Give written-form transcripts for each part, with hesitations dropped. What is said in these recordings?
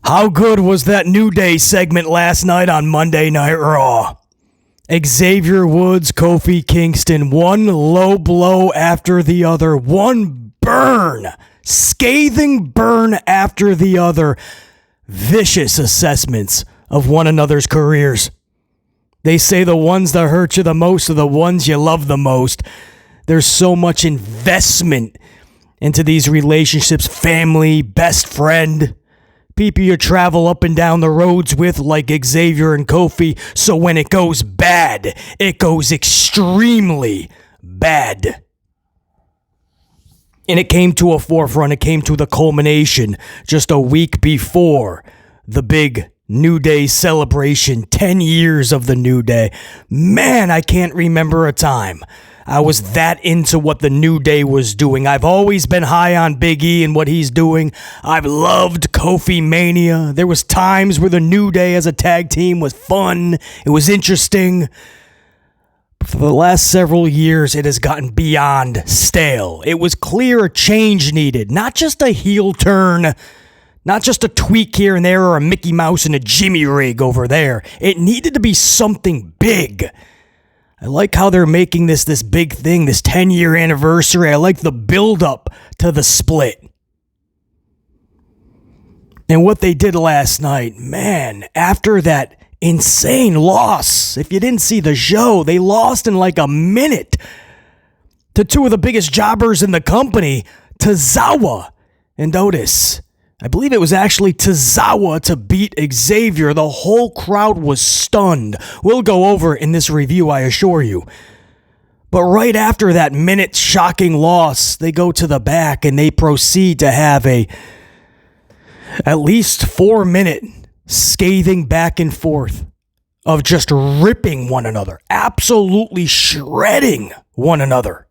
How good was that New Day segment last night on Monday Night Raw? Xavier Woods, Kofi Kingston, one low blow after the other, one burn, scathing burn after the other, vicious assessments of one another's careers. They say the ones that hurt you the most are the ones you love the most. There's so much investment into these relationships, family, best friend, people you travel up and down the roads with like Xavier and Kofi, so when it goes bad, it goes extremely bad. And it came to a forefront, it came to the culmination just a week before the big New Day celebration, 10 years of the New Day. Man, I can't remember a time I was that into what the New Day was doing. I've always been high on Big E and what he's doing. I've loved Kofi Mania. There was times where the New Day as a tag team was fun. It was interesting. But for the last several years, it has gotten beyond stale. It was clear a change needed. Not just a heel turn. Not just a tweak here and there or a Mickey Mouse and a Jimmy rig over there. It needed to be something big. I like how they're making this big thing, this 10-year anniversary. I like the build-up to the split. And what they did last night, man, after that insane loss, if you didn't see the show, they lost in like a minute to two of the biggest jobbers in the company, Tozawa and Otis. I believe it was actually Tozawa to beat Xavier. The whole crowd was stunned. We'll go over it in this review, I assure you. But right after that minute shocking loss, they go to the back and they proceed to have a at least 4-minute scathing back and forth of just ripping one another, absolutely shredding one another.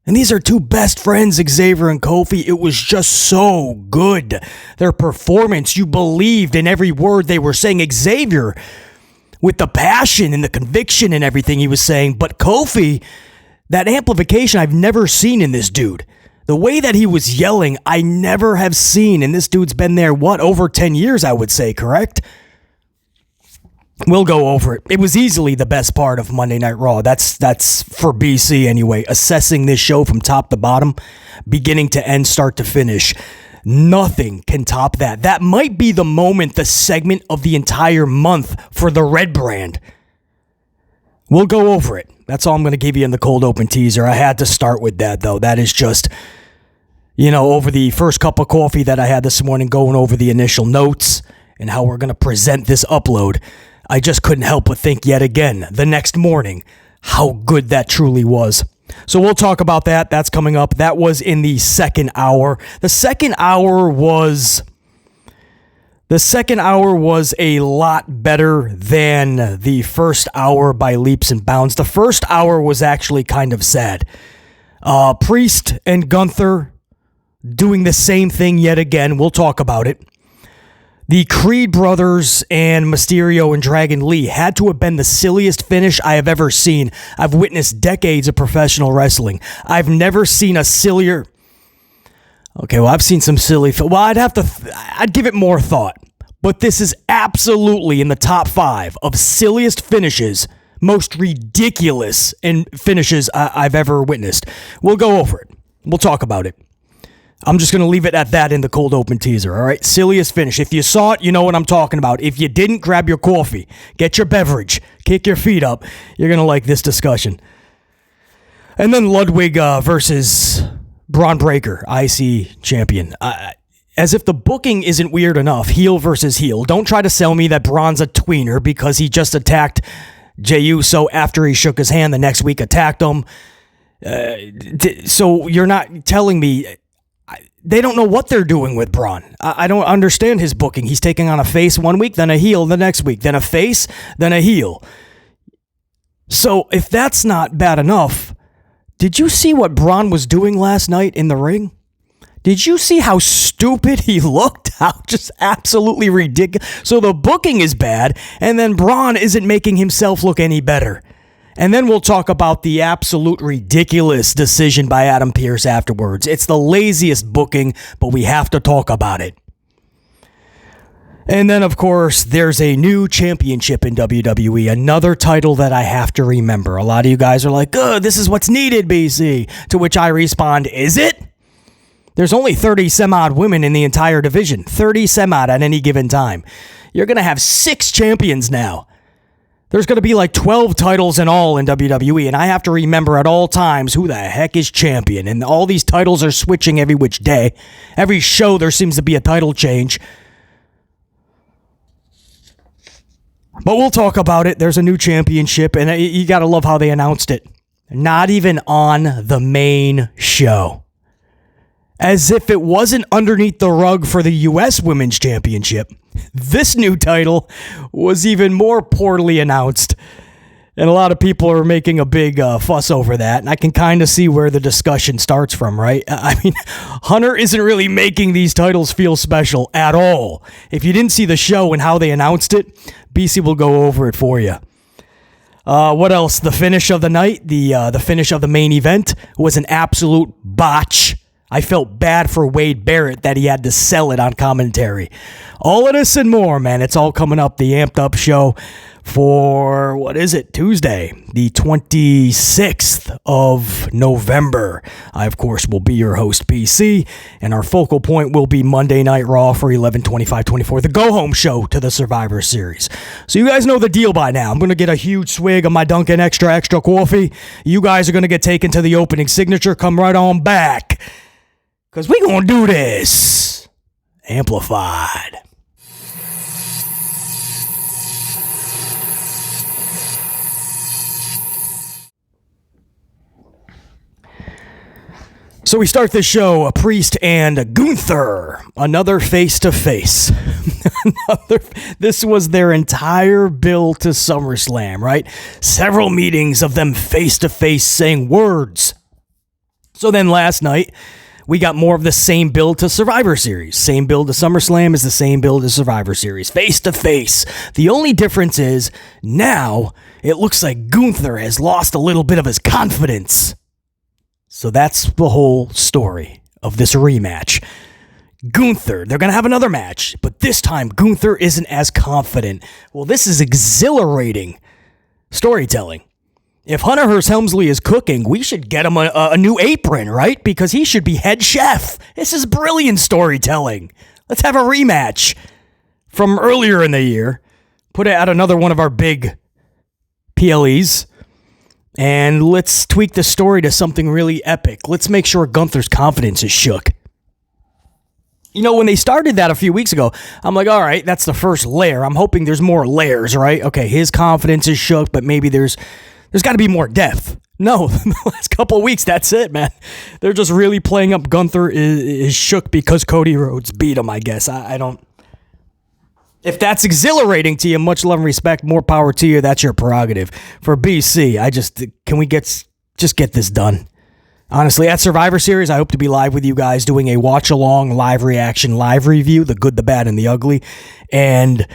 And these are two best friends, Xavier and Kofi. It was just so good. Their performance, you believed in every word they were saying. Xavier, with the passion and the conviction and everything he was saying. But Kofi, that amplification I've never seen in this dude. The way that he was yelling, I never have seen. And this dude's been there, over 10 years, I would say, correct? We'll go over it. It was easily the best part of Monday Night Raw. That's for BC anyway. Assessing this show from top to bottom, beginning to end, start to finish. Nothing can top that. That might be the moment, the segment of the entire month for the Red brand. We'll go over it. That's all I'm going to give you in the cold open teaser. I had to start with that, though. That is just, over the first cup of coffee that I had this morning, going over the initial notes and how we're going to present this upload. I just couldn't help but think yet again, the next morning, how good that truly was. So we'll talk about that. That's coming up. That was in the second hour. The second hour was a lot better than the first hour by leaps and bounds. The first hour was actually kind of sad. Priest and Gunther doing the same thing yet again. We'll talk about it. The Creed brothers and Mysterio and Dragon Lee had to have been the silliest finish I have ever seen. I've witnessed decades of professional wrestling. I've never seen a sillier... Okay, well, I've seen some silly... I'd give it more thought. But this is absolutely in the top 5 of silliest finishes, most ridiculous finishes I've ever witnessed. We'll go over it. We'll talk about it. I'm just going to leave it at that in the cold open teaser, all right? Silliest finish. If you saw it, you know what I'm talking about. If you didn't, grab your coffee, get your beverage, kick your feet up. You're going to like this discussion. And then Ludwig versus Bron Breakker, IC champion. As if the booking isn't weird enough, heel versus heel. Don't try to sell me that Bron's a tweener because he just attacked Jey Uso after he shook his hand. The next week attacked him. So you're not telling me... They don't know what they're doing with Bron. I don't understand his booking. He's taking on a face one week, then a heel the next week, then a face, then a heel. So if that's not bad enough, did you see what Bron was doing last night in the ring? Did you see how stupid he looked? How just absolutely ridiculous. So the booking is bad, and then Bron isn't making himself look any better. And then we'll talk about the absolute ridiculous decision by Adam Pearce afterwards. It's the laziest booking, but we have to talk about it. And then, of course, there's a new championship in WWE, another title that I have to remember. A lot of you guys are like, "Good, this is what's needed, BC." To which I respond, is it? There's only 30 some odd women in the entire division, 30 some odd at any given time. You're going to have 6 champions now. There's going to be like 12 titles in all in WWE, and I have to remember at all times who the heck is champion. And all these titles are switching every which day. Every show there seems to be a title change. But we'll talk about it. There's a new championship, and you got to love how they announced it. Not even on the main show. As if it wasn't underneath the rug for the U.S. Women's Championship. This new title was even more poorly announced. And a lot of people are making a big fuss over that. And I can kind of see where the discussion starts from, right? I mean, Hunter isn't really making these titles feel special at all. If you didn't see the show and how they announced it, BC will go over it for you. What else? The finish of the night, the finish of the main event was an absolute botch. I felt bad for Wade Barrett that he had to sell it on commentary. All of this and more, man. It's all coming up. The Amped Up Show for, what is it, Tuesday, the 26th of November. I, of course, will be your host, BC, and our focal point will be Monday Night Raw for 11/25/24, the go-home show to the Survivor Series. So you guys know the deal by now. I'm going to get a huge swig of my Dunkin' Extra coffee. You guys are going to get taken to the opening signature. Come right on back, because we're going to do this amplified. So we start this show, a Priest and Gunther, another face-to-face. This was their entire build to SummerSlam, right? Several meetings of them face-to-face saying words. So then last night, we got more of the same build to Survivor Series. Same build to SummerSlam is the same build to Survivor Series. Face-to-face. The only difference is, now, it looks like Gunther has lost a little bit of his confidence. So that's the whole story of this rematch. Gunther, they're going to have another match, but this time Gunther isn't as confident. Well, this is exhilarating storytelling. If Hunter Hearst Helmsley is cooking, we should get him a new apron, right? Because he should be head chef. This is brilliant storytelling. Let's have a rematch from earlier in the year. Put it at another one of our big PLEs. And let's tweak the story to something really epic. Let's make sure Gunther's confidence is shook. You know, when they started that a few weeks ago, I'm like, all right, that's the first layer. I'm hoping there's more layers, right? Okay, his confidence is shook, but maybe there's got to be more depth. No, the last couple of weeks, that's it, man. They're just really playing up Gunther is shook because Cody Rhodes beat him, I guess. I don't... If that's exhilarating to you, much love and respect, more power to you. That's your prerogative. For BC, can we just get this done? Honestly, at Survivor Series, I hope to be live with you guys doing a watch-along, live reaction, live review, the good, the bad, and the ugly. And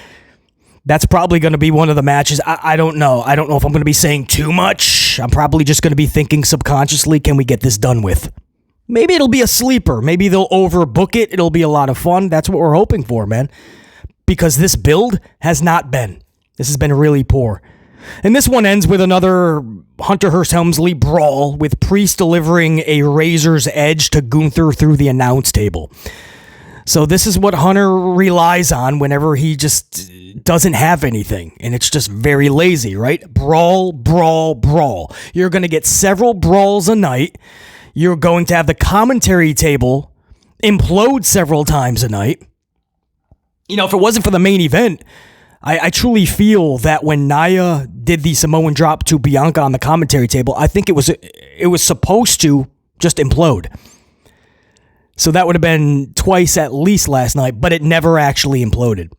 that's probably going to be one of the matches. I don't know. I don't know if I'm going to be saying too much. I'm probably just going to be thinking subconsciously, can we get this done with? Maybe it'll be a sleeper. Maybe they'll overbook it. It'll be a lot of fun. That's what we're hoping for, man. Because this build has not been. This has been really poor. And this one ends with another Hunter Hearst Helmsley brawl with Priest delivering a razor's edge to Gunther through the announce table. So this is what Hunter relies on whenever he just doesn't have anything. And it's just very lazy, right? Brawl, brawl, brawl. You're going to get several brawls a night. You're going to have the commentary table implode several times a night. You know, if it wasn't for the main event, I truly feel that when Nia did the Samoan drop to Bianca on the commentary table, I think it was supposed to just implode. So that would have been twice at least last night, but it never actually imploded.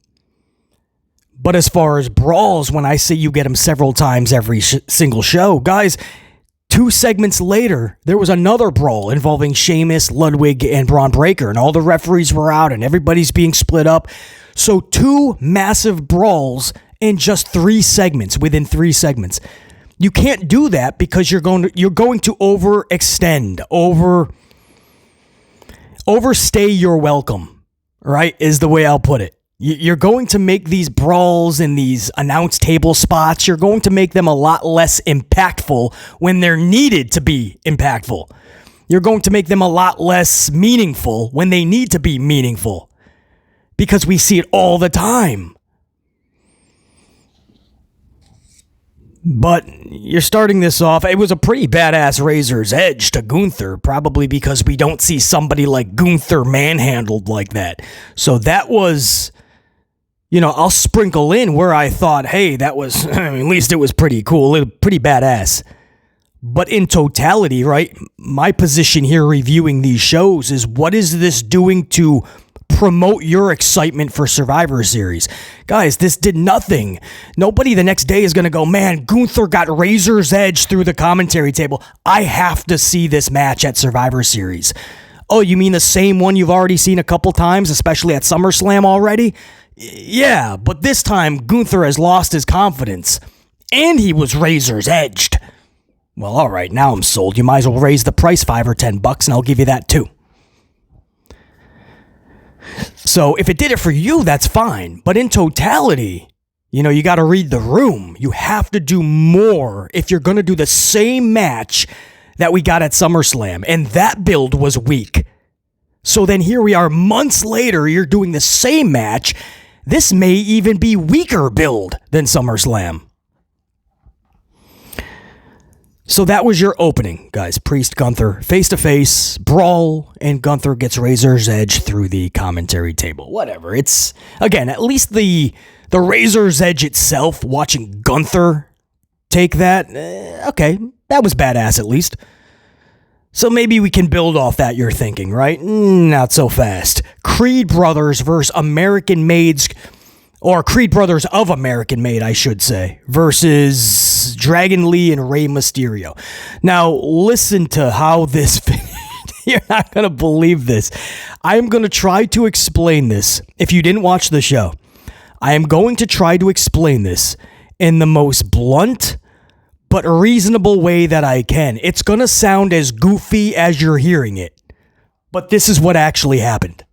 But as far as brawls, when I say you get them several times every single show, guys, 2 segments later, there was another brawl involving Sheamus, Ludwig, and Bron Breakker, and all the referees were out, and everybody's being split up. So 2 massive brawls in just 3 segments, within 3 segments. You can't do that because you're going to overextend, overstay your welcome, right, is the way I'll put it. You're going to make these brawls and these announce table spots, you're going to make them a lot less impactful when they're needed to be impactful. You're going to make them a lot less meaningful when they need to be meaningful. Because we see it all the time. But you're starting this off. It was a pretty badass razor's edge to Gunther, probably because we don't see somebody like Gunther manhandled like that. So that was, I'll sprinkle in where I thought, hey, that was, at least it was pretty cool, pretty badass. But in totality, right, my position here reviewing these shows is, what is this doing to promote your excitement for Survivor Series? Guys, this did nothing. Nobody the next day is going to go, man, Gunther got razor's edge through the commentary table. I have to see this match at Survivor Series. Oh, you mean the same one you've already seen a couple times, especially at SummerSlam already? Yeah, but this time Gunther has lost his confidence, and he was razor's edged. Well, all right, now I'm sold. You might as well raise the price $5 or $10, and I'll give you that too. So if it did it for you, that's fine. But in totality, you got to read the room. You have to do more if you're going to do the same match that we got at SummerSlam. And that build was weak. So then here we are months later, you're doing the same match. This may even be weaker build than SummerSlam. So that was your opening, guys. Priest, Gunther, face-to-face, brawl, and Gunther gets razor's edge through the commentary table. Whatever. It's, again, at least the razor's edge itself, watching Gunther take that, okay, that was badass at least. So maybe we can build off that, you're thinking, right? Not so fast. Creed Brothers versus American Maids, or Creed Brothers of American Made, I should say, versus Dragon Lee and Rey Mysterio. Now, listen to how this finished. You're not going to believe this. I'm going to try to explain this. If you didn't watch the show, I am going to try to explain this in the most blunt but reasonable way that I can. It's going to sound as goofy as you're hearing it, but this is what actually happened.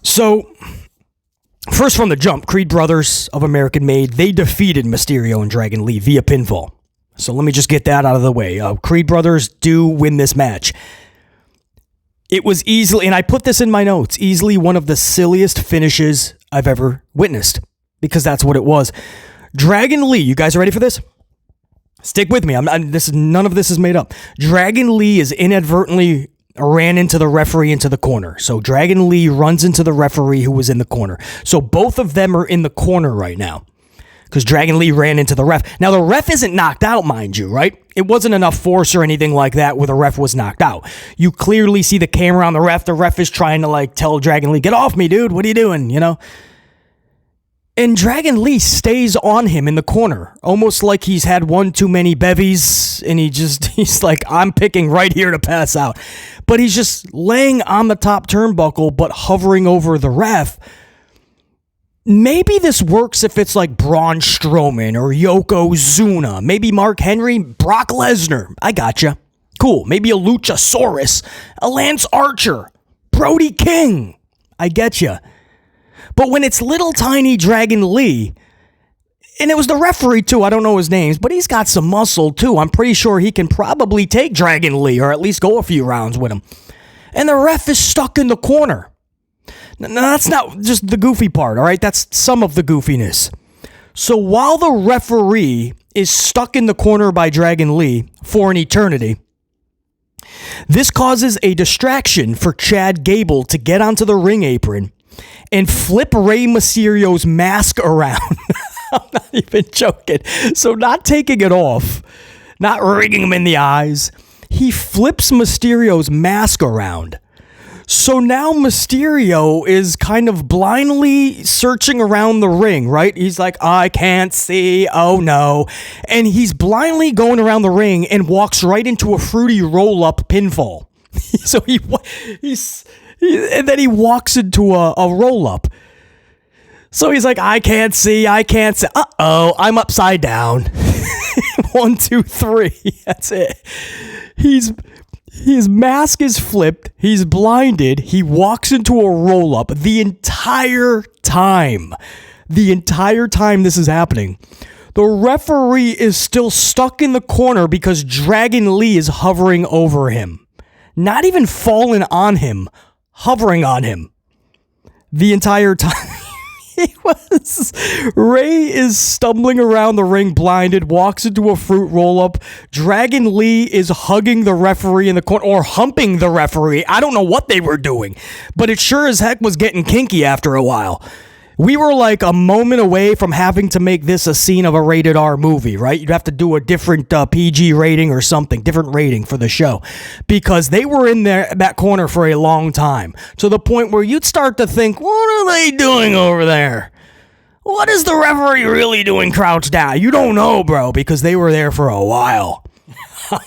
So, first from the jump, Creed Brothers of American Made, they defeated Mysterio and Dragon Lee via pinfall. So let me just get that out of the way. Creed Brothers do win this match. It was easily, and I put this in my notes, easily one of the silliest finishes I've ever witnessed, because that's what it was. Dragon Lee, you guys ready for this? Stick with me. None of this is made up. Dragon Lee is inadvertently ran into the referee into the corner. So Dragon Lee runs into the referee who was in the corner. So both of them are in the corner right now because Dragon Lee ran into the ref. Now the ref isn't knocked out, mind you, right? It wasn't enough force or anything like that where the ref was knocked out. You clearly see the camera on the ref. The ref is trying to tell Dragon Lee, get off me, dude. What are you doing? And Dragon Lee stays on him in the corner, almost like he's had one too many bevies, and he's like, I'm picking right here to pass out. But he's just laying on the top turnbuckle, but hovering over the ref. Maybe this works if it's like Braun Strowman or Yokozuna, maybe Mark Henry, Brock Lesnar. I gotcha. Cool. Maybe a Luchasaurus, a Lance Archer, Brody King. I getcha. But when it's little tiny Dragon Lee, and it was the referee too, I don't know his names, but he's got some muscle too. I'm pretty sure he can probably take Dragon Lee or at least go a few rounds with him. And the ref is stuck in the corner. Now, that's not just the goofy part, all right? That's some of the goofiness. So while the referee is stuck in the corner by Dragon Lee for an eternity, this causes a distraction for Chad Gable to get onto the ring apron and flip Rey Mysterio's mask around. I'm not even joking. So not taking it off, not rigging him in the eyes, he flips Mysterio's mask around. So now Mysterio is kind of blindly searching around the ring, right? He's like, I can't see, oh no. And he's blindly going around the ring and walks right into a fruity roll-up pinfall. So and then he walks into a roll-up. So he's like, I can't see. Uh-oh, I'm upside down. 1, 2, 3. That's it. His mask is flipped. He's blinded. He walks into a roll-up the entire time. The entire time this is happening. The referee is still stuck in the corner because Dragon Lee is hovering over him. Not even falling on him, hovering on him. The entire time. Rey is stumbling around the ring blinded, walks into a fruit roll-up. Dragon Lee is hugging the referee in the corner, or humping the referee. I don't know what they were doing, but it sure as heck was getting kinky after a while. We were like a moment away from having to make this a scene of a rated R movie, right? You'd have to do a different PG rating or something, different rating for the show, because they were in that corner for a long time, to the point where you'd start to think, what are they doing over there? What is the referee really doing crouched down? You don't know, bro, because they were there for a while.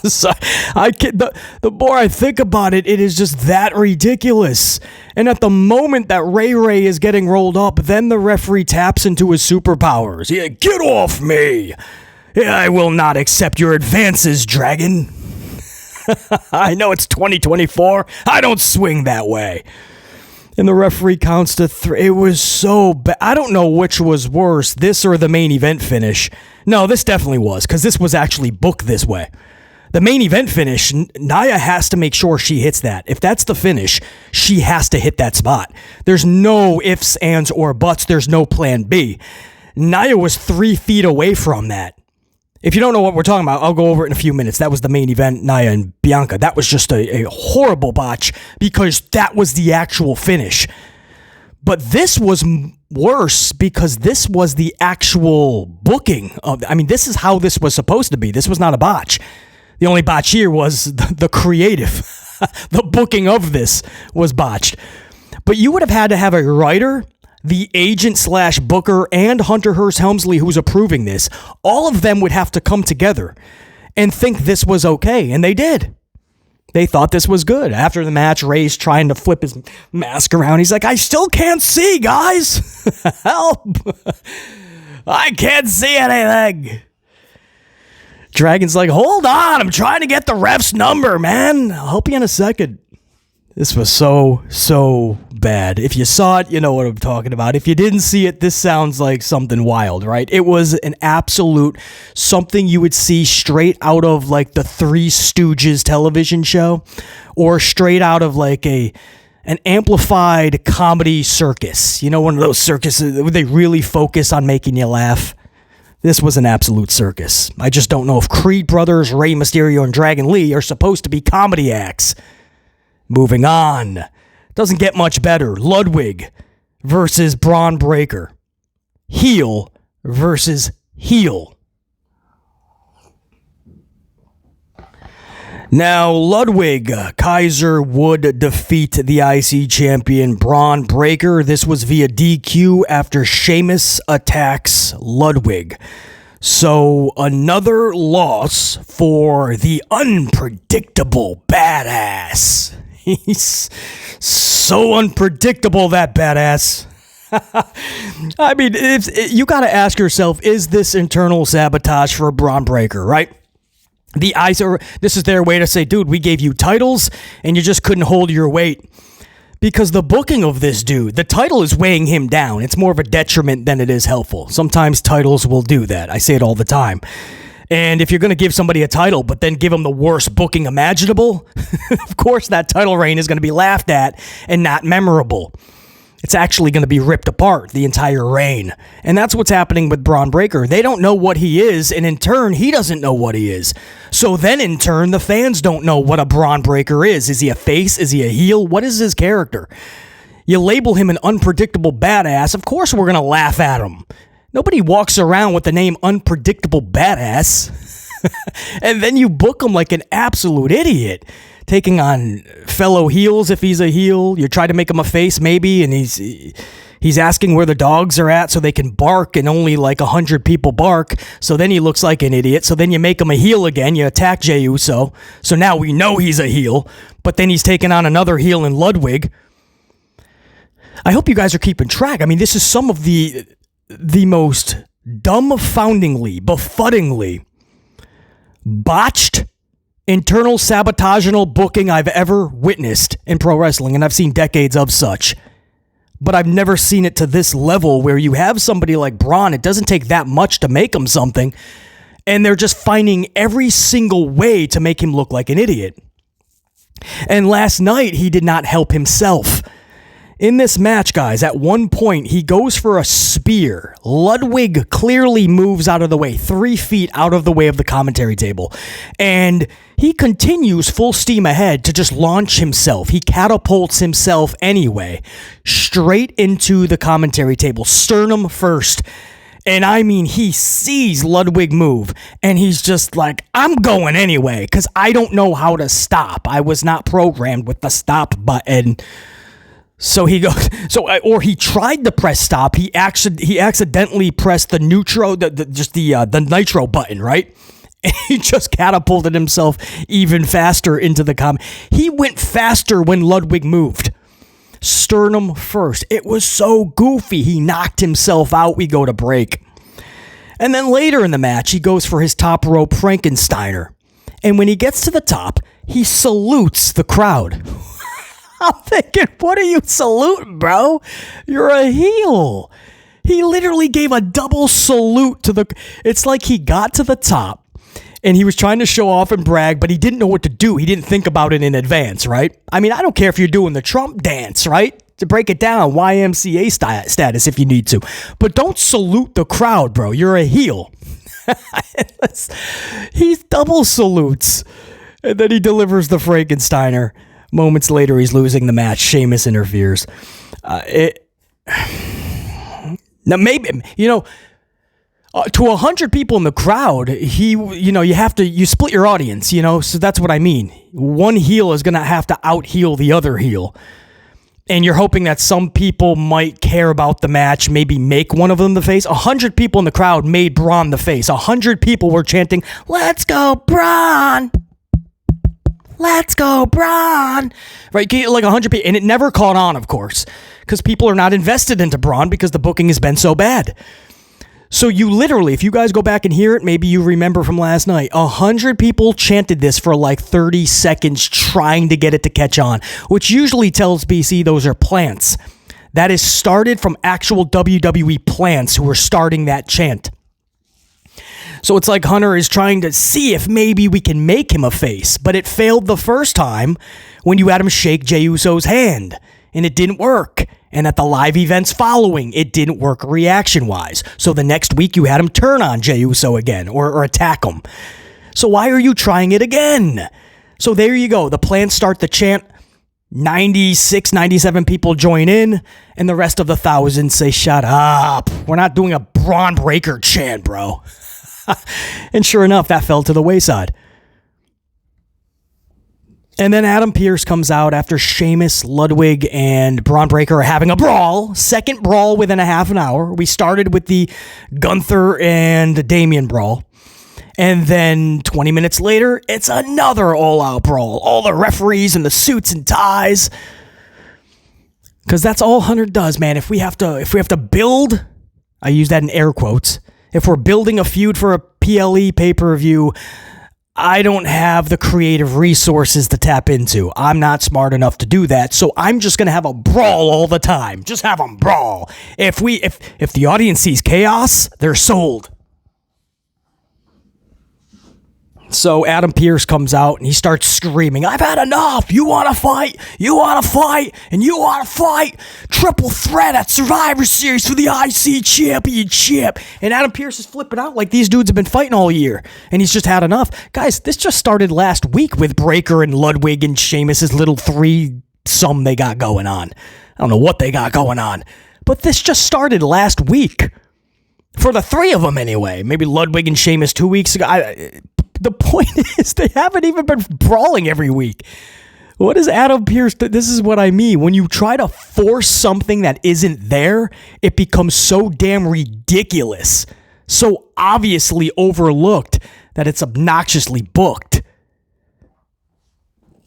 So the more I think about it, it is just that ridiculous. And at the moment that Ray is getting rolled up, then the referee taps into his superpowers. Yeah, get off me! Yeah, I will not accept your advances, Dragon. I know it's 2024. I don't swing that way. And the referee counts to 3. It was so bad. I don't know which was worse, this or the main event finish. No, this definitely was, because this was actually booked this way. The main event finish, Nia has to make sure she hits that. If that's the finish, she has to hit that spot. There's no ifs, ands, or buts. There's no plan B. Nia was 3 feet away from that. If you don't know what we're talking about, I'll go over it in a few minutes. That was the main event, Nia and Bianca. That was just a horrible botch, because that was the actual finish. But this was worse because this was the actual booking of. I mean, this is how this was supposed to be. This was not a botch. The only botch here was the creative. The booking of this was botched. But you would have had to have a writer, the agent / booker, and Hunter Hearst Helmsley, who's approving this. All of them would have to come together and think this was okay. And they did. They thought this was good. After the match, Rey's trying to flip his mask around. He's like, I still can't see, guys. Help. I can't see anything. Dragon's like, hold on, I'm trying to get the ref's number, man. I'll help you in a second. This was so bad. If you saw it, you know what I'm talking about. If you didn't see it, this sounds like something wild, right? It was an absolute something you would see straight out of like the Three Stooges television show, or straight out of like an amplified comedy circus. You know, one of those circuses where they really focus on making you laugh. This was an absolute circus. I just don't know if Creed Brothers, Rey Mysterio, and Dragon Lee are supposed to be comedy acts. Moving on. Doesn't get much better. Ludwig versus Bron Breakker. Heel versus heel. Now, Ludwig, Kaiser would defeat the IC champion Bron Breakker. This was via DQ after Sheamus attacks Ludwig. So, another loss for the unpredictable badass. He's so unpredictable, that badass. I mean, you got to ask yourself, is this internal sabotage for Bron Breakker, right? This is their way to say, dude, we gave you titles and you just couldn't hold your weight. Because the booking of this dude, the title is weighing him down. It's more of a detriment than it is helpful. Sometimes titles will do that. I say it all the time. And if you're going to give somebody a title, but then give them the worst booking imaginable, of course that title reign is going to be laughed at and not memorable. It's actually going to be ripped apart, the entire reign. And that's what's happening with Bron Breakker. They don't know what he is, and in turn, he doesn't know what he is. So then, in turn, the fans don't know what a Bron Breakker is. Is he a face? Is he a heel? What is his character? You label him an unpredictable badass, of course we're going to laugh at him. Nobody walks around with the name Unpredictable Badass. And then you book him like an absolute idiot. Taking on fellow heels if he's a heel. You try to make him a face maybe, and he's asking where the dogs are at so they can bark, and only like 100 people bark. So then he looks like an idiot. So then you make him a heel again. You attack Jey Uso. So now we know he's a heel. But then he's taking on another heel in Ludwig. I hope you guys are keeping track. I mean, this is some of the most dumbfoundingly, befuddingly botched internal sabotageable booking I've ever witnessed in pro wrestling, and I've seen decades of such. But I've never seen it to this level where you have somebody like Bron. It doesn't take that much to make him something, and they're just finding every single way to make him look like an idiot. And last night, he did not help himself. In this match, guys, at one point, he goes for a spear. Ludwig clearly moves out of the way, 3 feet out of the way of the commentary table. And he continues full steam ahead to just launch himself. He catapults himself anyway, straight into the commentary table, sternum first. And I mean, he sees Ludwig move, and he's just like, I'm going anyway, because I don't know how to stop. I was not programmed with the stop button. So he goes, or he tried to press stop. He accidentally pressed the the nitro button, right? And he just catapulted himself even faster into the He went faster when Ludwig moved. Sternum first. It was so goofy. He knocked himself out. We go to break. And then later in the match, he goes for his top rope Frankensteiner. And when he gets to the top, he salutes the crowd. I'm thinking, what are you saluting, bro? You're a heel. He literally gave a double salute to it's like he got to the top and he was trying to show off and brag, but he didn't know what to do. He didn't think about it in advance, right? I mean, I don't care if you're doing the Trump dance, right? To break it down, YMCA status if you need to. But don't salute the crowd, bro. You're a heel. He double salutes. And then he delivers the Frankensteiner. Moments later, he's losing the match. Sheamus interferes. Now, maybe, to 100 people in the crowd, you split your audience, so that's what I mean. One heel is going to have to out-heel the other heel. And you're hoping that some people might care about the match, maybe make one of them the face. 100 people in the crowd made Bron the face. 100 people were chanting, "Let's go, Bron! Let's go, Bron!" Right? Like 100 people. And it never caught on, of course, because people are not invested into Bron because the booking has been so bad. So you literally, if you guys go back and hear it, maybe you remember from last night, 100 people chanted this for like 30 seconds trying to get it to catch on, which usually tells BC those are plants. That is started from actual WWE plants who are starting that chant. So it's like Hunter is trying to see if maybe we can make him a face, but it failed the first time when you had him shake Jey Uso's hand, and it didn't work. And at the live events following, it didn't work reaction-wise. So the next week, you had him turn on Jey Uso again or attack him. So why are you trying it again? So there you go. The plans start the chant. 96, 97 people join in, and the rest of the thousands say, "Shut up. We're not doing a Bron Breakker chant, bro." And sure enough, that fell to the wayside. And then Adam Pearce comes out after Sheamus, Ludwig, and Bron Breakker are having a brawl. Second brawl within a half an hour. We started with the Gunther and Damian brawl. And then 20 minutes later, it's another all-out brawl. All the referees and the suits and ties. Because that's all Hunter does, man. If we have to build, I use that in air quotes, if we're building a feud for a PLE pay-per-view, I don't have the creative resources to tap into. I'm not smart enough to do that, so I'm just going to have a brawl all the time. Just have them brawl. If the audience sees chaos, they're sold. So Adam Pearce comes out and he starts screaming, "I've had enough. You want to fight? You want to fight? And you want to fight? Triple threat at Survivor Series for the IC Championship." And Adam Pearce is flipping out like these dudes have been fighting all year. And he's just had enough. Guys, this just started last week with Breakker and Ludwig and Sheamus' little threesome they got going on. I don't know what they got going on. But this just started last week. For the three of them anyway. Maybe Ludwig and Sheamus 2 weeks ago. The point is, they haven't even been brawling every week. What is Adam Pearce? This is what I mean. When you try to force something that isn't there, it becomes so damn ridiculous, so obviously overlooked that it's obnoxiously booked.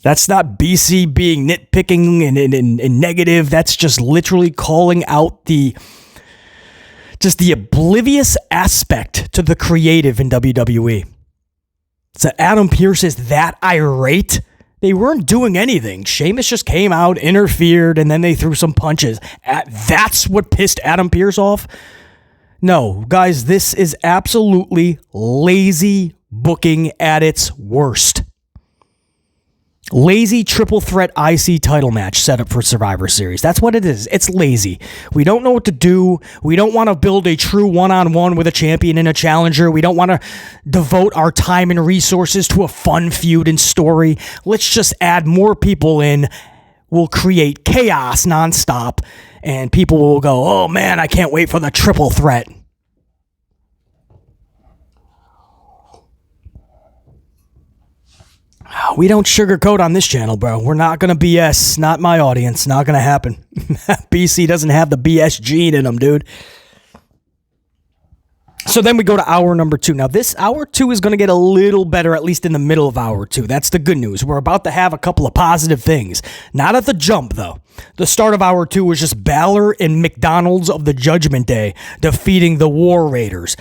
That's not BC being nitpicking and negative. That's just literally calling out the oblivious aspect to the creative in WWE. So Adam Pearce is that irate. They weren't doing anything. Sheamus just came out, interfered, and then they threw some punches. That's what pissed Adam Pearce off? No, guys, this is absolutely lazy booking at its worst. Lazy triple threat IC title match set up for Survivor Series. That's what it is. It's lazy. We don't know what to do. We don't want to build a true one-on-one with a champion and a challenger. We don't want to devote our time and resources to a fun feud and story. Let's just add more people in. We'll create chaos nonstop, and people will go, oh man, I can't wait for the triple threat. We don't sugarcoat on this channel, bro. We're not going to BS. Not my audience. Not going to happen. BC doesn't have the BS gene in him, dude. So then we go to hour number 2. Now, this hour 2 is going to get a little better, at least in the middle of hour 2. That's the good news. We're about to have a couple of positive things. Not at the jump, though. The start of hour 2 was just Balor and McDonald's of the Judgment Day defeating the War Raiders.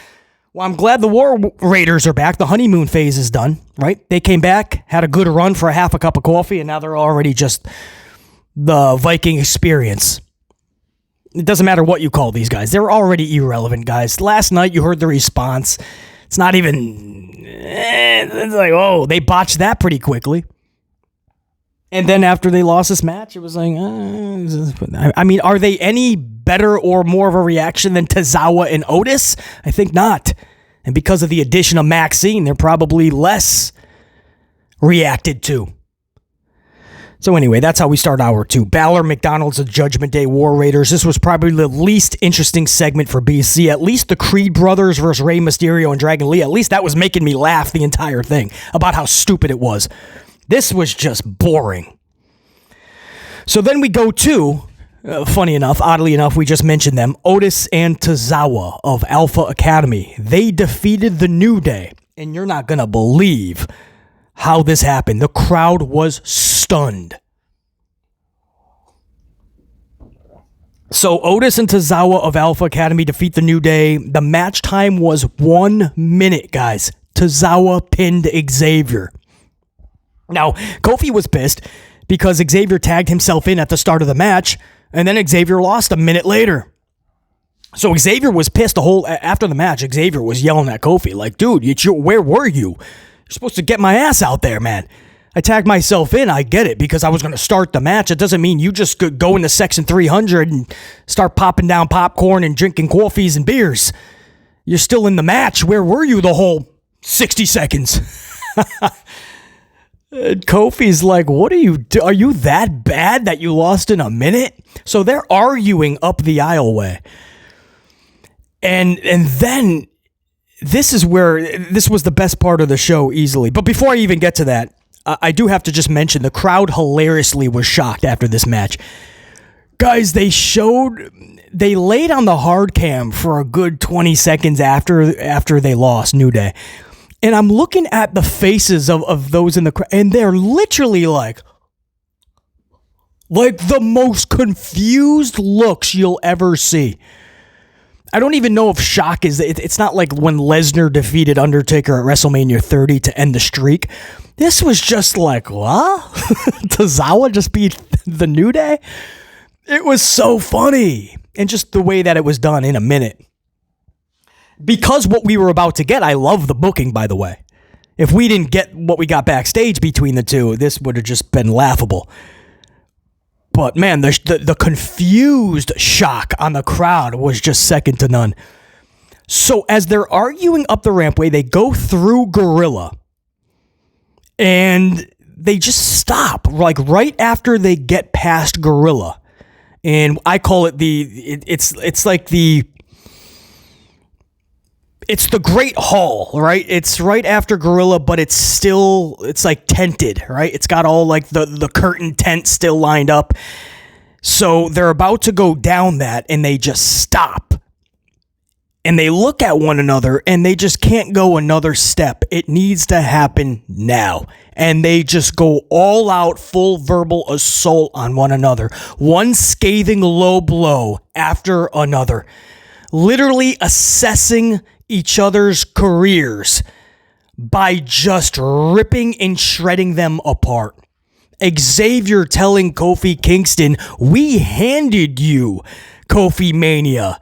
Well, I'm glad the War Raiders are back. The honeymoon phase is done, right? They came back, had a good run for a half a cup of coffee, and now they're already just the Viking experience. It doesn't matter what you call these guys. They're already irrelevant, guys. Last night, you heard the response. It's not even... It's like, oh, they botched that pretty quickly. And then after they lost this match, it was like... I mean, are they any better or more of a reaction than Tozawa and Otis? I think not. And because of the addition of Maxine, they're probably less reacted to. So anyway, that's how we start hour 2. Balor, McDonald's, the Judgment Day, War Raiders. This was probably the least interesting segment for BC. At least the Creed brothers versus Rey Mysterio and Dragon Lee. At least that was making me laugh the entire thing about how stupid it was. This was just boring. So then we go to, funny enough, oddly enough, we just mentioned them, Otis and Tozawa of Alpha Academy. They defeated the New Day. And you're not going to believe how this happened. The crowd was stunned. So Otis and Tozawa of Alpha Academy defeat the New Day. The match time was 1 minute, guys. Tozawa pinned Xavier. Now, Kofi was pissed because Xavier tagged himself in at the start of the match, and then Xavier lost a minute later. So Xavier was pissed after the match. Xavier was yelling at Kofi like, dude, where were you? You're supposed to get my ass out there, man. I tagged myself in. I get it because I was going to start the match. It doesn't mean you just could go into Section 300 and start popping down popcorn and drinking coffees and beers. You're still in the match. Where were you the whole 60 seconds? And Kofi's like, what are you Are you that bad that you lost in a minute? So they're arguing up the aisleway. And then this was the best part of the show easily. But before I even get to that, I do have to just mention the crowd hilariously was shocked after this match. Guys, they laid on the hard cam for a good 20 seconds after they lost New Day. And I'm looking at the faces of those in the crowd, and they're literally like the most confused looks you'll ever see. I don't even know if shock is... It's not like when Lesnar defeated Undertaker at WrestleMania 30 to end the streak. This was just like, what? Tozawa just beat the New Day? It was so funny. And just the way that it was done in a minute. Because what we were about to get, I love the booking, by the way. If we didn't get what we got backstage between the two, this would have just been laughable. But man, the confused shock on the crowd was just second to none. So as they're arguing up the rampway, they go through Gorilla. And they just stop, like right after they get past Gorilla. And I call it it's like the... It's the Great Hall, right? It's right after Gorilla, but it's like tented, right? It's got all like the curtain tent still lined up. So they're about to go down that and they just stop. And they look at one another and they just can't go another step. It needs to happen now. And they just go all out, full verbal assault on one another. One scathing low blow after another. Literally assessing each other's careers by just ripping and shredding them apart. Xavier telling Kofi Kingston, we handed you Kofi Mania,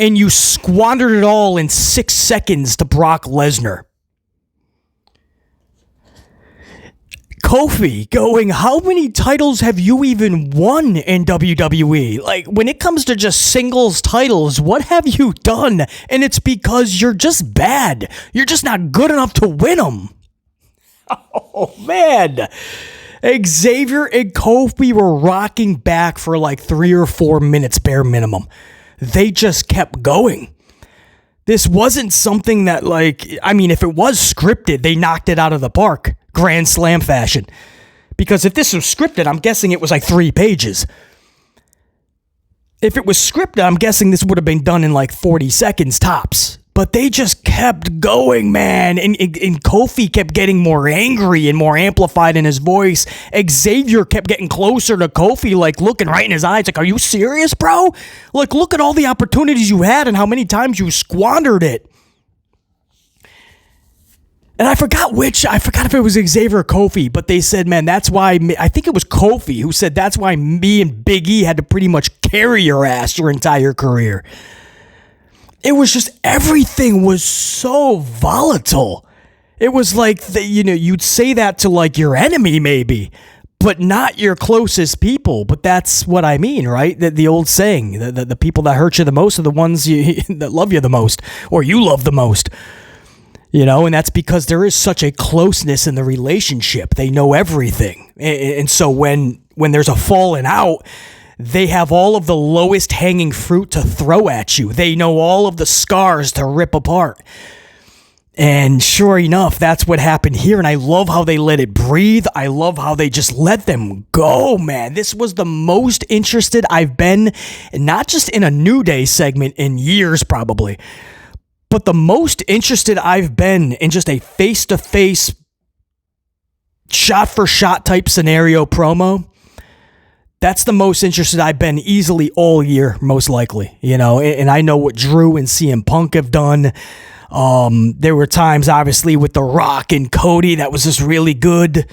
and you squandered it all in 6 seconds to Brock Lesnar. Kofi going, how many titles have you even won in WWE? Like, when it comes to just singles titles, what have you done? And it's because you're just bad. You're just not good enough to win them. Oh, man. Xavier and Kofi were rocking back for like 3 or 4 minutes bare minimum. They just kept going. This wasn't something that, like, I mean, if it was scripted, they knocked it out of the park. Grand Slam fashion. Because if this was scripted, I'm guessing it was like 3 pages. If it was scripted, I'm guessing this would have been done in like 40 seconds tops. But they just kept going, man. And Kofi kept getting more angry and more amplified in his voice. Xavier kept getting closer to Kofi, like looking right in his eyes. Like, are you serious, bro? Like, look at all the opportunities you had and how many times you squandered it. And I forgot if it was Xavier or Kofi, but they said, man, that's why, I think it was Kofi who said that's why me and Big E had to pretty much carry your ass your entire career. It was just, everything was so volatile. It was like, you'd say that to like your enemy maybe, but not your closest people. But that's what I mean, right? The old saying, the people that hurt you the most are the ones that love you the most, or you love the most. And that's because there is such a closeness in the relationship. They know everything. And so when there's a falling out, they have all of the lowest hanging fruit to throw at you. They know all of the scars to rip apart. And sure enough, that's what happened here. And I love how they let it breathe. I love how they just let them go, man. This was the most interested I've been, not just in a New Day segment in years probably, but the most interested I've been in just a face-to-face, shot-for-shot type scenario promo. That's the most interested I've been easily all year, most likely. And I know what Drew and CM Punk have done. There were times, obviously, with The Rock and Cody that was just really good.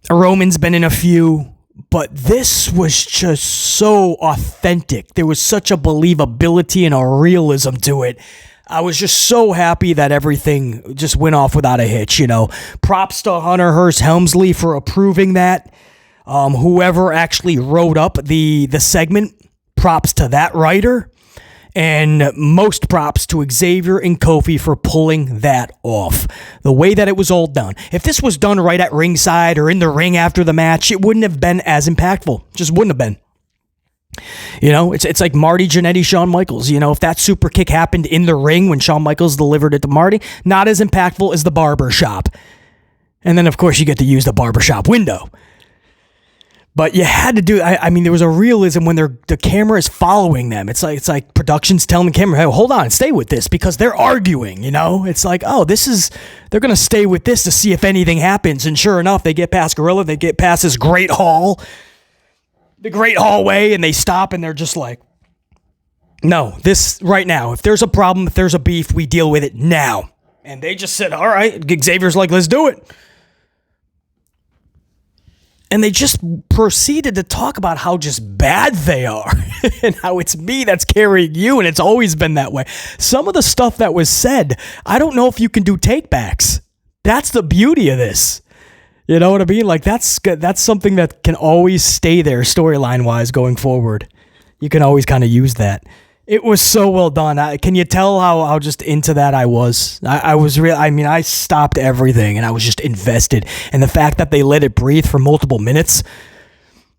Roman's been in a few. But this was just so authentic. There was such a believability and a realism to it. I was just so happy that everything just went off without a hitch, Props to Hunter Hearst Helmsley for approving that. Whoever actually wrote up the segment, props to that writer. And most props to Xavier and Kofi for pulling that off. The way that it was all done. If this was done right at ringside or in the ring after the match, it wouldn't have been as impactful. Just wouldn't have been. It's like Marty Jannetty, Shawn Michaels. If that super kick happened in the ring when Shawn Michaels delivered it to Marty, not as impactful as the barber shop. And then, of course, you get to use the barbershop window. But you had to do. I mean, there was a realism when the camera is following them. It's like production's telling the camera, "Hey, hold on, stay with this," because they're arguing. It's like, oh, they're gonna stay with this to see if anything happens. And sure enough, they get past Gorilla, they get past this great hall, the great hallway, and they stop, and they're just like, "No, this right now. If there's a problem, if there's a beef, we deal with it now." And they just said, "All right." Xavier's like, "Let's do it." And they just proceeded to talk about how just bad they are and how it's me that's carrying you, and it's always been that way. Some of the stuff that was said, I don't know if you can do takebacks. That's the beauty of this. You know what I mean? Like, that's something that can always stay there storyline-wise going forward. You can always kind of use that. It was so well done. Can you tell how just into that I was? I was real. I mean, I stopped everything and I was just invested. And the fact that they let it breathe for multiple minutes,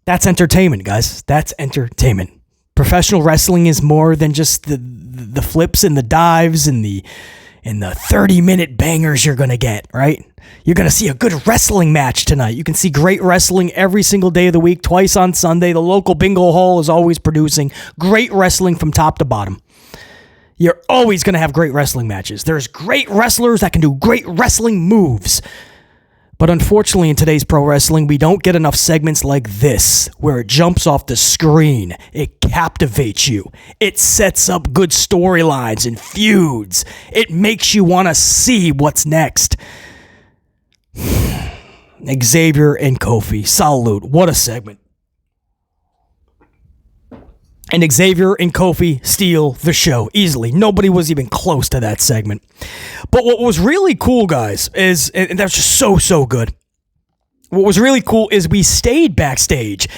that's entertainment, guys. That's entertainment. Professional wrestling is more than just the flips and the dives and the 30-minute bangers you're going to get, right? You're going to see a good wrestling match tonight. You can see great wrestling every single day of the week, twice on Sunday. The local bingo hall is always producing great wrestling from top to bottom. You're always going to have great wrestling matches. There's great wrestlers that can do great wrestling moves. But unfortunately, in today's pro wrestling, we don't get enough segments like this, where it jumps off the screen, it captivates you, it sets up good storylines and feuds, it makes you want to see what's next. Xavier and Kofi, salute, what a segment. And Xavier and Kofi steal the show easily. Nobody was even close to that segment. But what was really cool, guys, is, and that was just so good. What was really cool is we stayed backstage,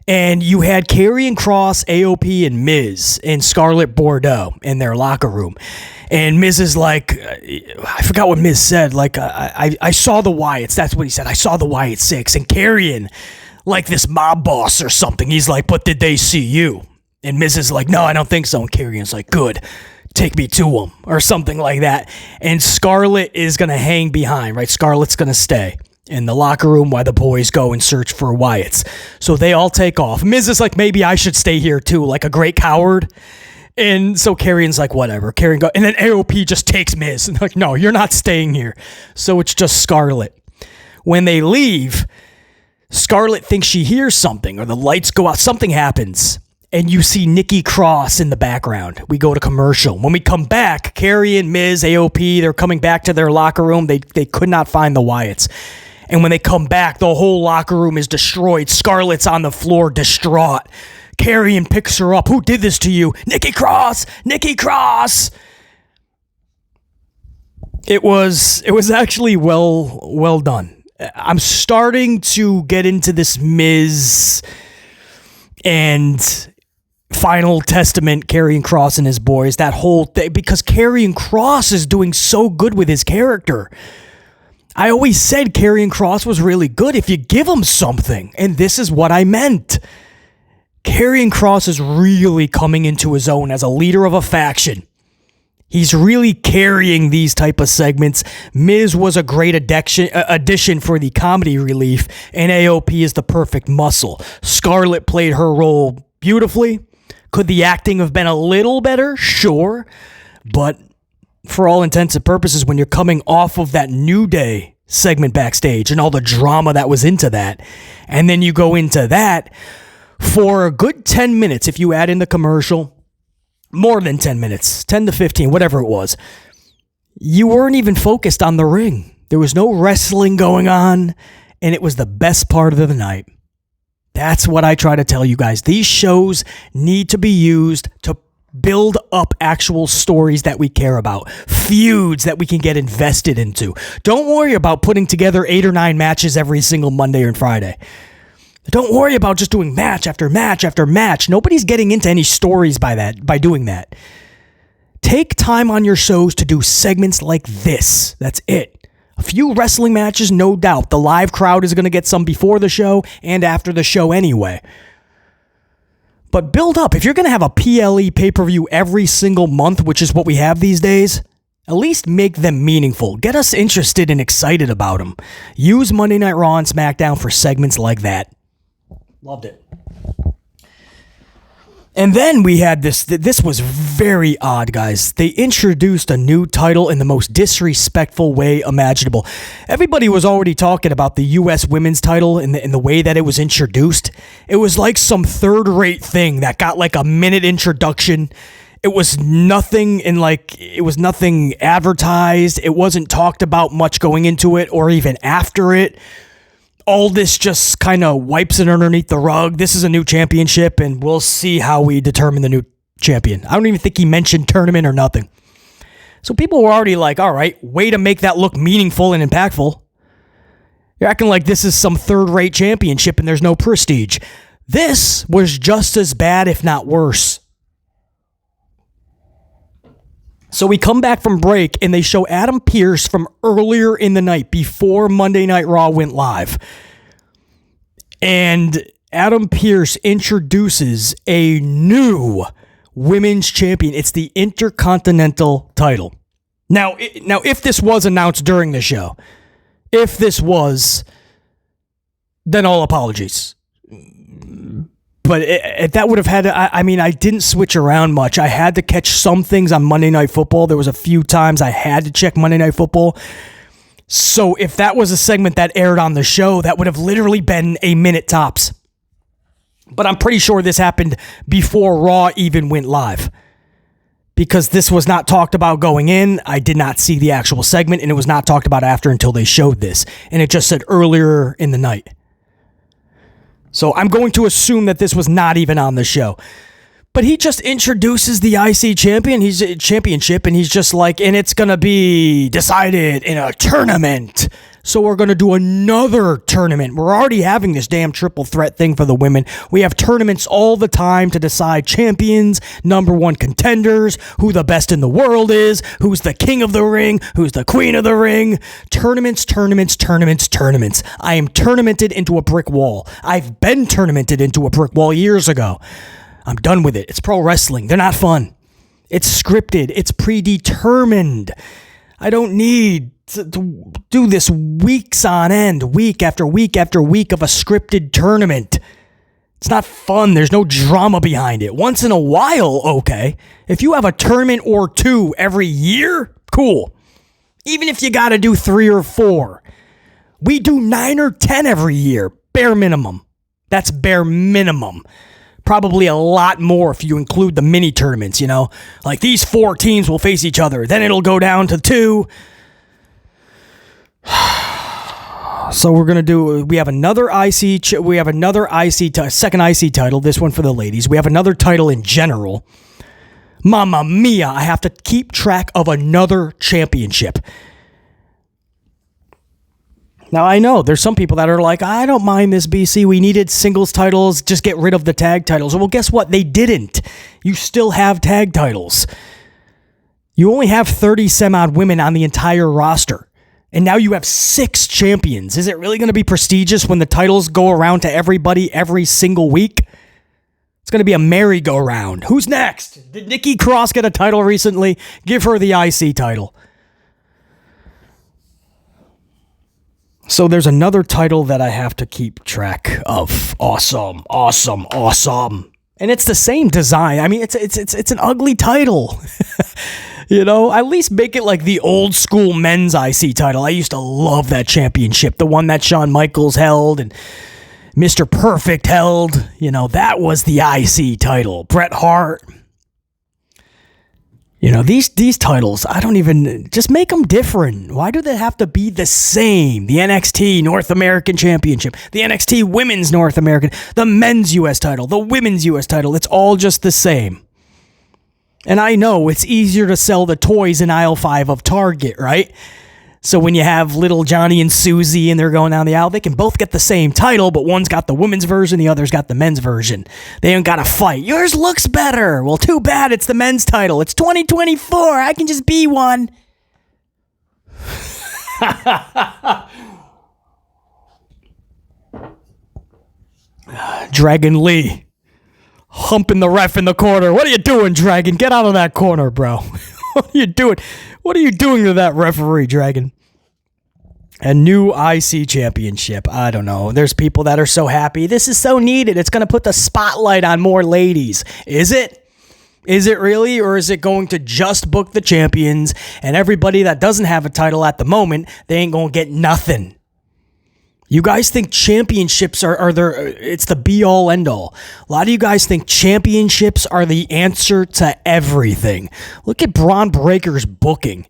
and you had Karrion Kross, AOP, and Miz and Scarlett Bordeaux in their locker room. And Miz is like, I forgot what Miz said. Like, I saw the Wyatts. That's what he said. I saw the Wyatt Six. And Karrion, like this mob boss or something, he's like, but did they see you? And Miz is like, no, I don't think so. And Karrion's like, good, take me to him, or something like that. And Scarlett is going to hang behind, right? Scarlett's going to stay in the locker room while the boys go and search for Wyatts. So they all take off. Miz is like, maybe I should stay here too, like a great coward. And so Karrion's like, whatever. Karrion go, and then AOP just takes Miz. And like, no, you're not staying here. So it's just Scarlett. When they leave, Scarlett thinks she hears something, or the lights go out. Something happens. And you see Nikki Cross in the background. We go to commercial. When we come back, Karrion, Miz, AOP, they're coming back to their locker room. They could not find the Wyatts. And when they come back, the whole locker room is destroyed. Scarlett's on the floor, distraught. Karrion picks her up. Who did this to you? Nikki Cross! Nikki Cross! It was actually well done. I'm starting to get into this Miz and Final Testament, Karrion Kross and his boys, that whole thing, because Karrion Kross is doing so good with his character. I always said Karrion Kross was really good if you give him something, and this is what I meant. Karrion Kross is really coming into his own as a leader of a faction. He's really carrying these type of segments. Miz was a great addition for the comedy relief, and AOP is the perfect muscle. Scarlett played her role beautifully. Could the acting have been a little better? Sure. But for all intents and purposes, when you're coming off of that New Day segment backstage and all the drama that was into that, and then you go into that for a good 10 minutes, if you add in the commercial, more than 10 minutes, 10 to 15, whatever it was, you weren't even focused on the ring. There was no wrestling going on, and it was the best part of the night. That's what I try to tell you guys. These shows need to be used to build up actual stories that we care about, feuds that we can get invested into. Don't worry about putting together 8 or 9 matches every single Monday and Friday. Don't worry about just doing match after match after match. Nobody's getting into any stories by doing that. Take time on your shows to do segments like this. That's it. A few wrestling matches, no doubt. The live crowd is going to get some before the show and after the show anyway. But build up. If you're going to have a PLE pay-per-view every single month, which is what we have these days, at least make them meaningful. Get us interested and excited about them. Use Monday Night Raw and SmackDown for segments like that. Loved it. And then we had this was very odd, guys. They introduced a new title in the most disrespectful way imaginable. Everybody was already talking about the U.S. women's title in the way that it was introduced. It was like some third-rate thing that got like a minute introduction. It was nothing advertised. It wasn't talked about much going into it or even after it. All this just kind of wipes it underneath the rug. This is a new championship, and we'll see how we determine the new champion. I don't even think he mentioned tournament or nothing. So people were already like, all right, way to make that look meaningful and impactful. You're acting like this is some third-rate championship and there's no prestige. This was just as bad, if not worse. So we come back from break, and they show Adam Pearce from earlier in the night before Monday Night Raw went live. And Adam Pearce introduces a new women's champion. It's the Intercontinental title. Now, if this was announced during the show, then all apologies. But that would have had to, I didn't switch around much. I had to catch some things on Monday Night Football. There was a few times I had to check Monday Night Football. So if that was a segment that aired on the show, that would have literally been a minute tops. But I'm pretty sure this happened before Raw even went live, because this was not talked about going in. I did not see the actual segment, and it was not talked about after until they showed this. And it just said earlier in the night. So I'm going to assume that this was not even on the show. But he just introduces the IC championship, and he's just like, and it's going to be decided in a tournament. So we're going to do another tournament. We're already having this damn triple threat thing for the women. We have tournaments all the time to decide champions, number one contenders, who the best in the world is, who's the king of the ring, who's the queen of the ring. Tournaments. I am tournamented into a brick wall. I've been tournamented into a brick wall years ago. I'm done with it. It's pro wrestling. They're not fun. It's scripted. It's predetermined. I don't need to do this weeks on end, week after week after week of a scripted tournament. It's not fun. There's no drama behind it. Once in a while, okay. If you have a tournament or two every year, cool. Even if you got to do 3 or 4. We do 9 or 10 every year. Bare minimum. That's bare minimum. Probably a lot more if you include the mini tournaments, you know? Like these 4 teams will face each other. Then it'll go down to 2. So we're going to do, we have another second IC title, this one for the ladies. We have another title in general. Mamma mia, I have to keep track of another championship. Now, I know there's some people that are like, I don't mind this, BC. We needed singles titles. Just get rid of the tag titles. Well, guess what? They didn't. You still have tag titles. You only have 30 some odd women on the entire roster. And now you have 6 champions. Is it really going to be prestigious when the titles go around to everybody every single week? It's going to be a merry-go-round. Who's next? Did Nikki Cross get a title recently? Give her the IC title. So there's another title that I have to keep track of. Awesome. And it's the same design. I mean, it's an ugly title. You know, at least make it like the old school men's IC title. I used to love that championship. The one that Shawn Michaels held and Mr. Perfect held. You know, that was the IC title. Bret Hart. You know, these titles, I don't even, just make them different. Why do they have to be the same? The NXT North American Championship, the NXT Women's North American, the men's U.S. title, the women's U.S. title, it's all just the same. And I know it's easier to sell the toys in aisle 5 of Target, right? So when you have little Johnny and Susie and they're going down the aisle, they can both get the same title, but one's got the women's version, the other's got the men's version. They ain't got to fight. Yours looks better. Well, too bad it's the men's title. It's 2024. I can just be one. Dragon Lee. Humping the ref in the corner. What are you doing, Dragon? Get out of that corner, bro. What are you doing? What are you doing to that referee, Dragon? A new IC championship. I don't know. There's people that are so happy. This is so needed. It's going to put the spotlight on more ladies. Is it? Is it really? Or is it going to just book the champions and everybody that doesn't have a title at the moment, they ain't going to get nothing? You guys think championships are there? It's the be-all, end-all. A lot of you guys think championships are the answer to everything. Look at Bron Breakker's booking.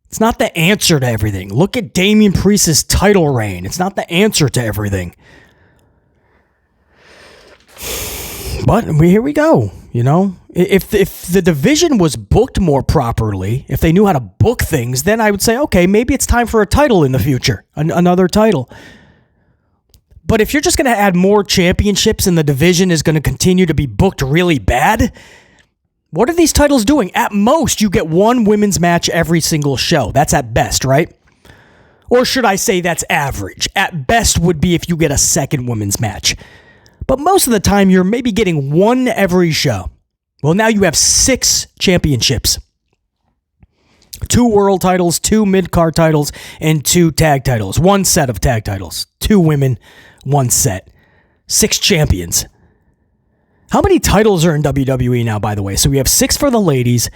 It's not the answer to everything. Look at Damian Priest's title reign. It's not the answer to everything. But here we go. You know, if the division was booked more properly, if they knew how to book things, then I would say, okay, maybe it's time for a title in the future, another title. But if you're just going to add more championships and the division is going to continue to be booked really bad, what are these titles doing? At most, you get one women's match every single show. That's at best, right? Or should I say that's average? At best would be if you get a second women's match. But most of the time, you're maybe getting one every show. Well, now you have 6 championships. 2 world titles, 2 mid-card titles, and 2 tag titles. 1 set of tag titles. 2 women, 1 set. 6 champions. How many titles are in WWE now, by the way? So we have 6 for the ladies,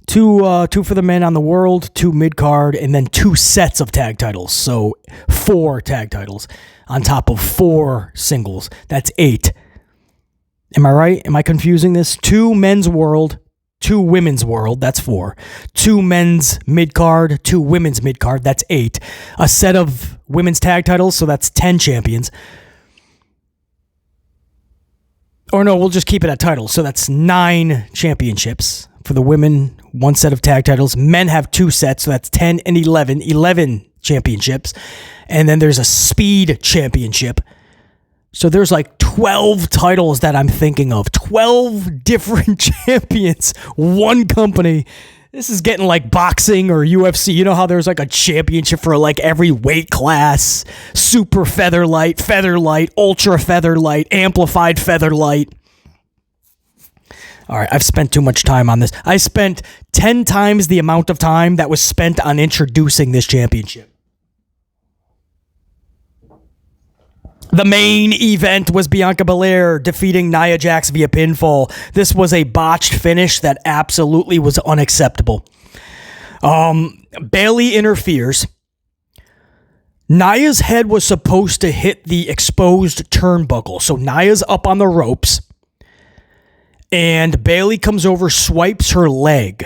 Two for the men on the world, 2 mid-card, and then 2 sets of tag titles. So 4 tag titles on top of 4 singles. That's 8. Am I right? Am I confusing this? 2 men's world, 2 women's world. That's 4. 2 men's mid-card, 2 women's mid-card. That's 8. A set of women's tag titles. So that's 10 champions. Or no, we'll just keep it at titles. So that's 9 championships. For the women, 1 set of tag titles. Men have 2 sets, so that's 10 and 11. 11 championships. And then there's a speed championship. So there's like 12 titles that I'm thinking of. 12 different champions. 1 company. This is getting like boxing or UFC. You know how there's like a championship for like every weight class. Super featherlight, ultra featherlight, amplified featherlight. All right, I've spent too much time on this. I spent 10 times the amount of time that was spent on introducing this championship. The main event was Bianca Belair defeating Nia Jax via pinfall. This was a botched finish that absolutely was unacceptable. Bayley interferes. Nia's head was supposed to hit the exposed turnbuckle. So Nia's up on the ropes. And Bayley comes over, swipes her leg.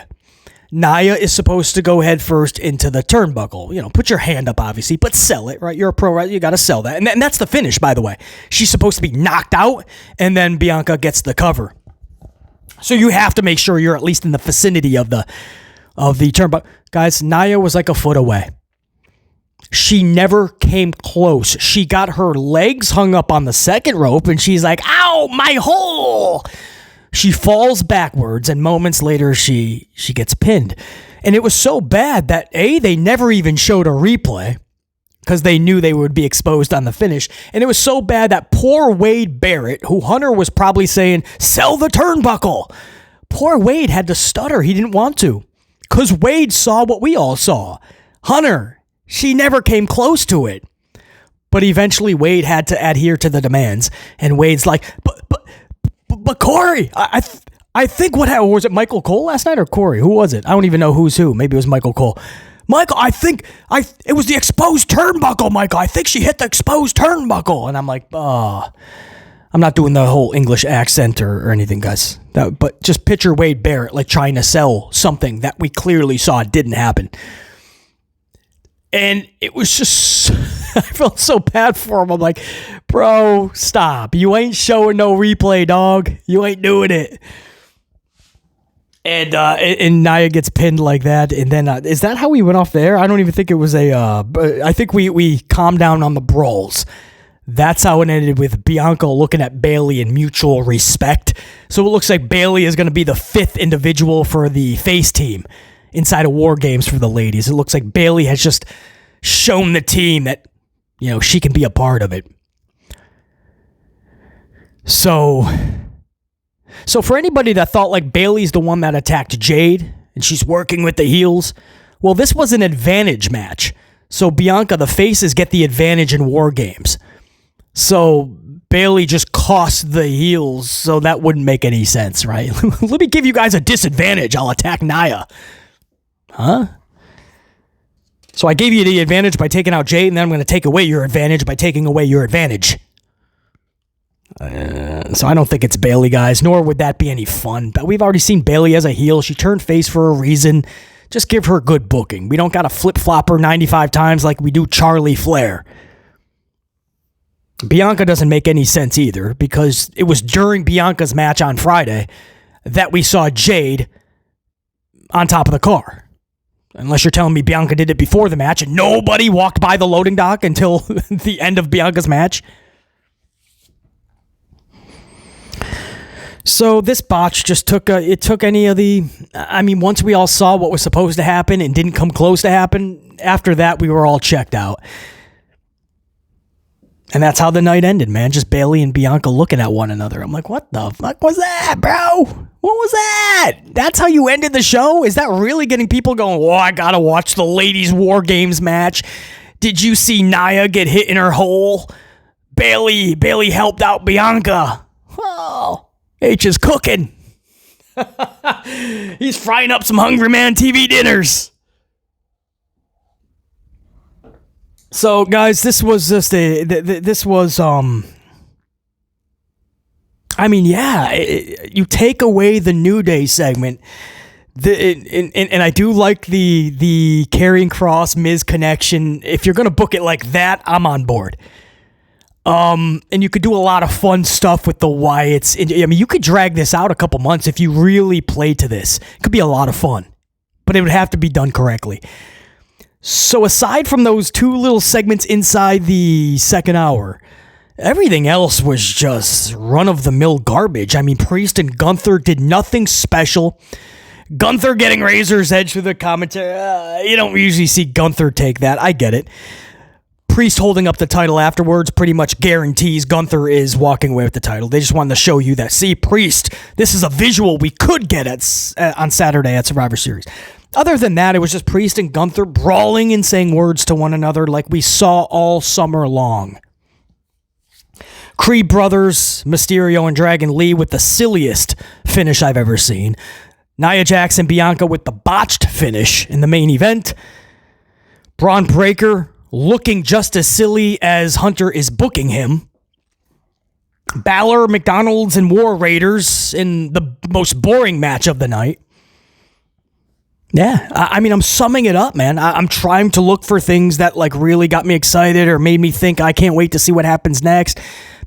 Nia is supposed to go head first into the turnbuckle. You know, put your hand up, obviously, but sell it, right? You're a pro, right? You got to sell that. And that's the finish, by the way. She's supposed to be knocked out, and then Bianca gets the cover. So you have to make sure you're at least in the vicinity of the turnbuckle. Guys, Nia was like a foot away. She never came close. She got her legs hung up on the second rope, and she's like, ow, my hole! She falls backwards, and moments later, she gets pinned. And it was so bad that, they never even showed a replay because they knew they would be exposed on the finish. And it was so bad that poor Wade Barrett, who Hunter was probably saying, sell the turnbuckle. Poor Wade had to stutter. He didn't want to because Wade saw what we all saw. Hunter, she never came close to it. But eventually, Wade had to adhere to the demands. And Wade's like, But Corey, I think what happened, was it Michael Cole last night or Corey? Who was it? I don't even know who's who. Maybe it was Michael Cole. Michael, I think it was the exposed turnbuckle, Michael. I think she hit the exposed turnbuckle. And I'm like, I'm not doing the whole English accent or anything, guys. But just picture Wade Barrett like trying to sell something that we clearly saw didn't happen. And it was just, I felt so bad for him. I'm like, bro, stop. You ain't showing no replay, dog. You ain't doing it. And Nia gets pinned like that. And then, is that how we went off there? I don't even think it was I think we calmed down on the brawls. That's how it ended, with Bianca looking at Bayley in mutual respect. So it looks like Bayley is going to be the 5th individual for the face team inside of War Games for the ladies. It looks like Bayley has just shown the team that, you know, she can be a part of it. So for anybody that thought like Bayley's the one that attacked Jade and she's working with the heels, well, this was an advantage match. So Bianca, the faces, get the advantage in War Games. So Bayley just cost the heels, so that wouldn't make any sense, right? Let me give you guys a disadvantage. I'll attack Nia. Huh? So I gave you the advantage by taking out Jade, and then I'm going to take away your advantage by taking away your advantage. So I don't think it's Bayley, guys, nor would that be any fun. But we've already seen Bayley as a heel. She turned face for a reason. Just give her good booking. We don't got to flip-flop her 95 times like we do Charlie Flair. Bianca doesn't make any sense either, because it was during Bianca's match on Friday that we saw Jade on top of the car. Unless you're telling me Bianca did it before the match and nobody walked by the loading dock until the end of Bianca's match. So this botch just took any of the, once we all saw what was supposed to happen and didn't come close to happen, after that we were all checked out. And that's how the night ended, man. Just Bayley and Bianca looking at one another. I'm like, what the fuck was that, bro? What was that? That's how you ended the show? Is that really getting people going, oh, I gotta watch the ladies' War Games match? Did you see Nia get hit in her hole? Bayley helped out Bianca. Oh, H is cooking. He's frying up some Hungry Man TV dinners. So, guys, this was just I mean, yeah, you take away the New Day segment, and I do like the Karrion Kross Miz connection. If you're gonna book it like that, I'm on board. And you could do a lot of fun stuff with the Wyatts. I mean, you could drag this out a couple months if you really play to this. It could be a lot of fun, but it would have to be done correctly. So aside from those two little segments inside the second hour, everything else was just run-of-the-mill garbage. I mean, Priest and Gunther did nothing special. Gunther getting Razor's Edge through the commentary. You don't usually see Gunther take that. I get it. Priest holding up the title afterwards pretty much guarantees Gunther is walking away with the title. They just wanted to show you that, see, Priest, this is a visual we could get on Saturday at Survivor Series. Other than that, it was just Priest and Gunther brawling and saying words to one another like we saw all summer long. Creed Brothers, Mysterio and Dragon Lee with the silliest finish I've ever seen. Nia Jax and Bianca with the botched finish in the main event. Bron Breakker looking just as silly as Hunter is booking him. Balor, McDonald's, and War Raiders in the most boring match of the night. Yeah, I mean, I'm summing it up, man. I'm trying to look for things that like really got me excited or made me think I can't wait to see what happens next.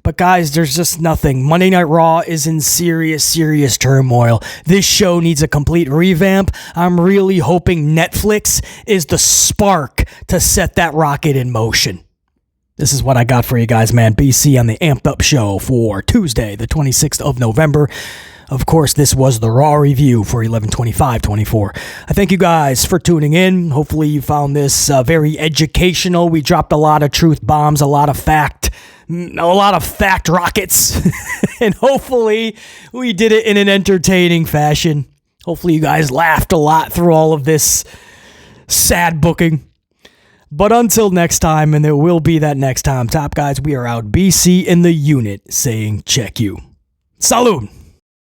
But guys, there's just nothing. Monday Night Raw is in serious turmoil. This show needs a complete revamp. I'm really hoping Netflix is the spark to set that rocket in motion. This is what I got for you guys, man. BC on the Amped Up Show for Tuesday, the 26th of November. Of course, this was the Raw review for 11/25/24. I thank you guys for tuning in. Hopefully you found this very educational. We dropped a lot of truth bombs, a lot of fact rockets. And hopefully we did it in an entertaining fashion. Hopefully you guys laughed a lot through all of this sad booking. But until next time, and there will be that next time, top guys, we are out. BC in the unit saying check you. Salud.